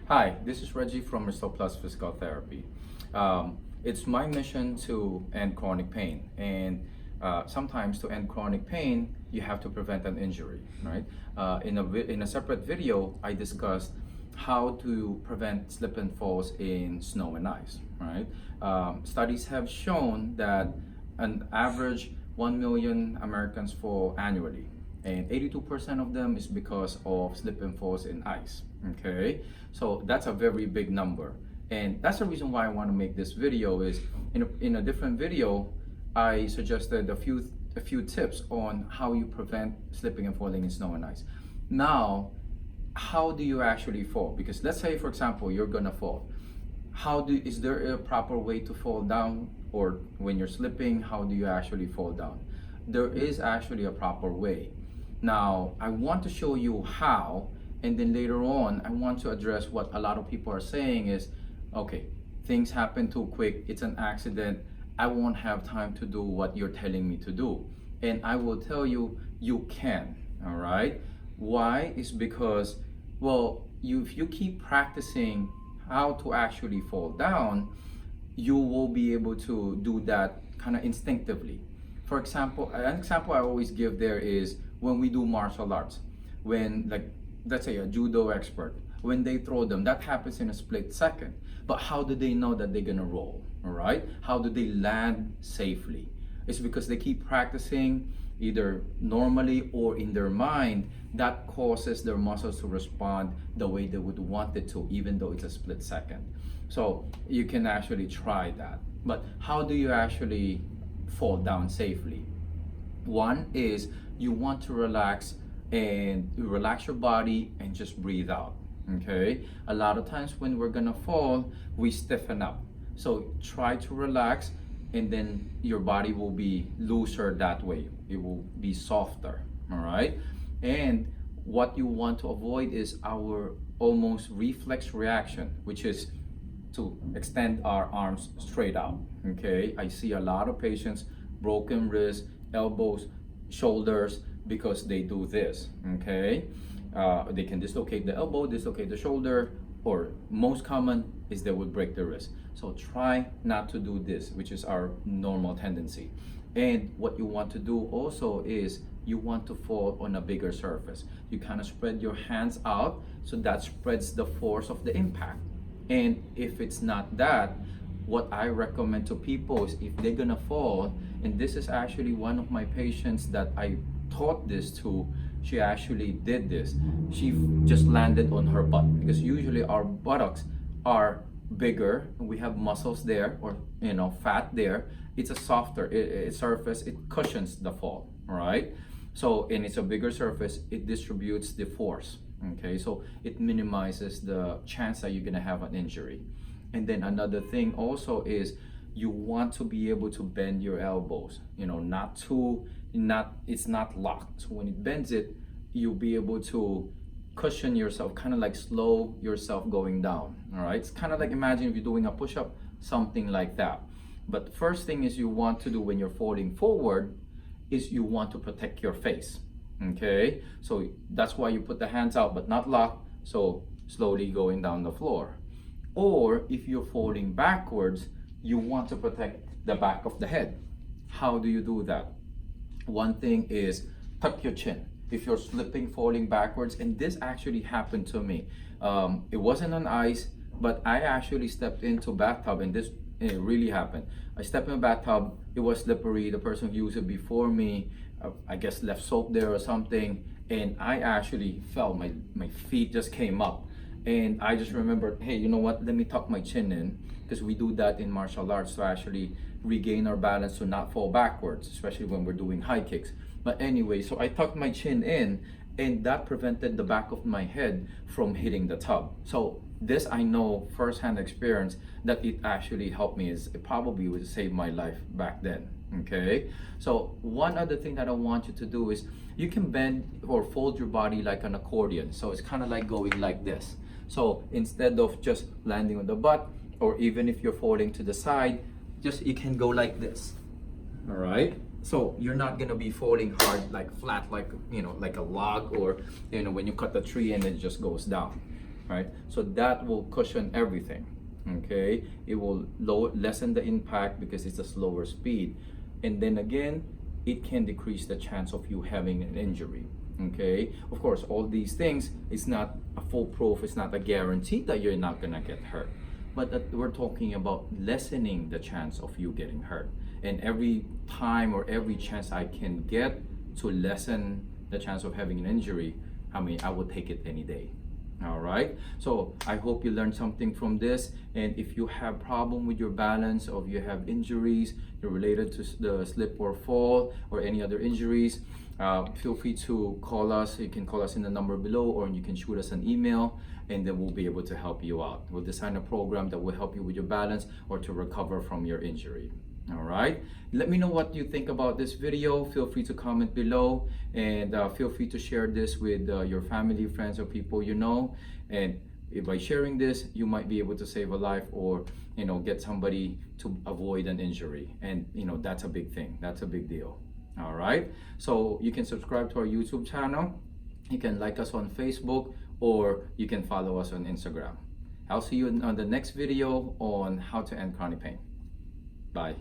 Hi, this is Reggie from Restore Plus Physical Therapy. It's my mission to end chronic pain, and sometimes to end chronic pain, you have to prevent an injury, right? In a separate video, I discussed how to prevent slip and falls in snow and ice, right? Studies have shown that an average 1 million Americans fall annually, and 82% of them is because of slip and falls in ice. Okay, so that's a very big number, and that's the reason why I want to make this video. Is in a different video, I suggested a few tips on how you prevent slipping and falling in snow and ice. Now, how do you actually fall? Because let's say, for example, you're gonna fall. Is there a proper way to fall down, or when you're slipping, how do you actually fall down? There is actually a proper way. Now, I want to show you how, and then later on, I want to address what a lot of people are saying is, okay, things happen too quick, it's an accident, I won't have time to do what you're telling me to do. And I will tell you, you can, all right? Why? Is because, well, if you keep practicing how to actually fall down, you will be able to do that kind of instinctively. For example, an example I always give there is when we do martial arts. When, like, let's say a judo expert, when they throw them, that happens in a split second. But how do they know that they're gonna roll, all right? How do they land safely? It's because they keep practicing either normally or in their mind. That causes their muscles to respond the way they would want it to, even though it's a split second. So you can actually try that. But how do you actually fall down safely? One is you want to relax your body and just breathe out. Okay, a lot of times when we're gonna fall, we stiffen up. So try to relax, and then your body will be looser that way. It will be softer. All right, and what you want to avoid is our almost reflex reaction, which is to extend our arms straight out. Okay, I see a lot of patients broken wrists, elbows, shoulders, because they do this. Okay, they can dislocate the elbow, dislocate the shoulder, or most common is they would break the wrist. So try not to do this, which is our normal tendency. And what you want to do also is you want to fall on a bigger surface. You kind of spread your hands out, so that spreads the force of the impact. And if it's not that, what I recommend to people is, if they're gonna fall, and this is actually one of my patients that I taught this to, she actually did this. She just landed on her butt, because usually our buttocks are bigger and we have muscles there, or fat there. It's a softer surface, it cushions the fall, all right? So, and it's a bigger surface, it distributes the force. Okay, so it minimizes the chance that you're gonna have an injury. And then another thing also is you want to be able to bend your elbows, it's not locked. So when it bends it, you'll be able to cushion yourself, kind of like slow yourself going down. All right, it's kind of like, imagine if you're doing a push-up, something like that. But the first thing is you want to do when you're falling forward is you want to protect your face. Okay, so that's why you put the hands out but not locked, so slowly going down the floor. Or if you're falling backwards, you want to protect the back of the head. How do you do that? One thing is tuck your chin. If you're slipping, falling backwards, and this actually happened to me. It wasn't on ice, but I actually stepped into bathtub, and it really happened. I stepped in a bathtub, it was slippery. The person who used it before me, I guess left soap there or something, and I actually fell. My feet just came up. And I just remembered, hey, you know what? Let me tuck my chin in, because we do that in martial arts to actually regain our balance, to not fall backwards, especially when we're doing high kicks. But anyway, so I tucked my chin in, and that prevented the back of my head from hitting the tub. So this, I know firsthand experience that it actually helped me. It probably would save my life back then. Okay, so one other thing that I want you to do is you can bend or fold your body like an accordion. So it's kind of like going like this. So instead of just landing on the butt, or even if you're falling to the side, just you can go like this. All right, so you're not gonna be falling hard, like flat, like like a log, or when you cut the tree and it just goes down. right? So that will cushion everything. Okay, it will lessen the impact because it's a slower speed, and then again, it can decrease the chance of you having an injury. Okay, of course, all these things, it's not a foolproof, it's not a guarantee that you're not gonna get hurt, but that we're talking about lessening the chance of you getting hurt. And every time or every chance I can get to lessen the chance of having an injury, I mean, I would take it any day. All right, so I hope you learned something from this. And if you have problem with your balance, or if you have injuries related to the slip or fall or any other injuries, feel free to call us. You can call us in the number below, or you can shoot us an email, and then we'll be able to help you out. We'll design a program that will help you with your balance or to recover from your injury. All right, let me know what you think about this video. Feel free to comment below, and feel free to share this with your family, friends, or people you know. And by sharing this, you might be able to save a life, or get somebody to avoid an injury. And that's a big thing, that's a big deal. All right, so you can subscribe to our YouTube channel, you can like us on Facebook, or you can follow us on Instagram. I'll see you on the next video on how to end chronic pain. Bye.